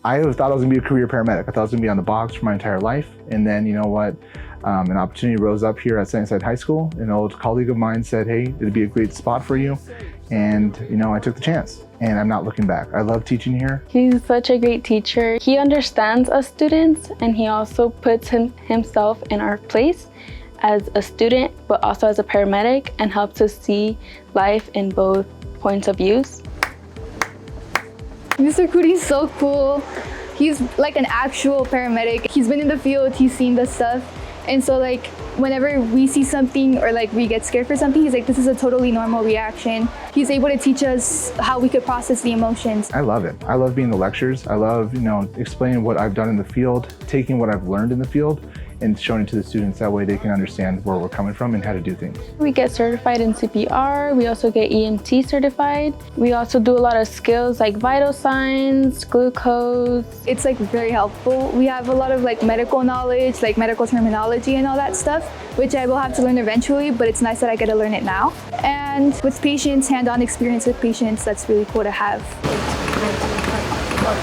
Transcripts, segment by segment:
I thought I was gonna be a career paramedic. I thought I was gonna be on the box for my entire life. And then, you know what? An opportunity rose up here at Sunnyside High School. An old colleague of mine said, hey, it'd be a great spot for you. And, you know, I took the chance and I'm not looking back. I love teaching here. He's such a great teacher. He understands us students, and he also puts himself in our place as a student, but also as a paramedic, and helps us see life in both points of views. Mr. Coody is so cool. He's like an actual paramedic. He's been in the field, he's seen the stuff. And so like whenever we see something or like we get scared for something, he's like, this is a totally normal reaction. He's able to teach us how we could process the emotions. I love it. I love being the lectures. I love, you know, explaining what I've done in the field, taking what I've learned in the field and showing it to the students. That way they can understand where we're coming from and how to do things. We get certified in CPR. We also get EMT certified. We also do a lot of skills like vital signs, glucose. It's like very helpful. We have a lot of like medical knowledge, like medical terminology and all that stuff, which I will have to learn eventually, but it's nice that I get to learn it now. And with patients, hands-on experience with patients, that's really cool to have.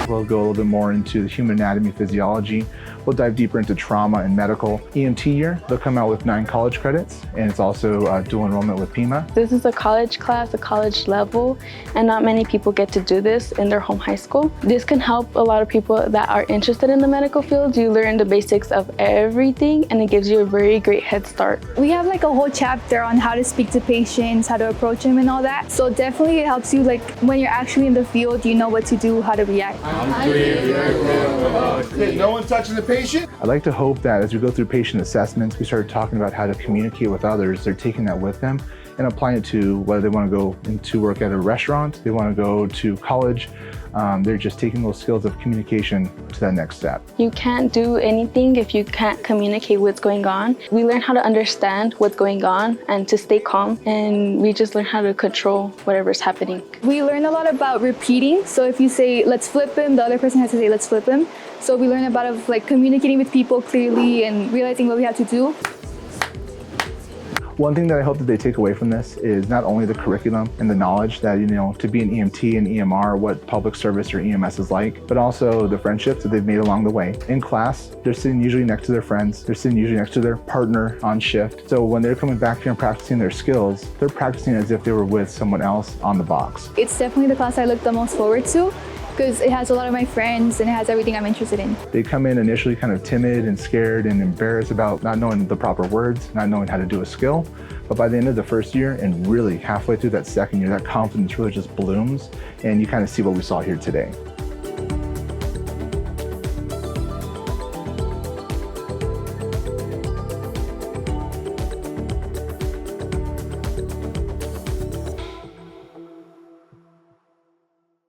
We'll go a little bit more into the human anatomy, physiology. We'll dive deeper into trauma and medical. EMT year, they'll come out with 9 college credits, and it's also dual enrollment with PIMA. This is a college class, a college level, and not many people get to do this in their home high school. This can help a lot of people that are interested in the medical field. You learn the basics of everything, and it gives you a very great head start. We have like a whole chapter on how to speak to patients, how to approach them and all that. So definitely it helps you, like when you're actually in the field, you know what to do, how to react. No one touching the patient? I'd like to hope that as we go through patient assessments, we start talking about how to communicate with others. They're taking that with them and applying it to whether they want to go into work at a restaurant, they want to go to college. They're just taking those skills of communication to that next step. You can't do anything if you can't communicate what's going on. We learn how to understand what's going on and to stay calm, and we just learn how to control whatever's happening. We learn a lot about repeating. So if you say, let's flip him, the other person has to say, let's flip him. So we learn about like communicating with people clearly and realizing what we have to do. One thing that I hope that they take away from this is not only the curriculum and the knowledge that, you know, to be an EMT and EMR, what public service or EMS is like, but also the friendships that they've made along the way. In class, they're sitting usually next to their friends. They're sitting usually next to their partner on shift. So when they're coming back here and practicing their skills, they're practicing as if they were with someone else on the box. It's definitely the class I look the most forward to, because it has a lot of my friends and it has everything I'm interested in. They come in initially kind of timid and scared and embarrassed about not knowing the proper words, not knowing how to do a skill. But by the end of the first year and really halfway through that second year, that confidence really just blooms and you kind of see what we saw here today.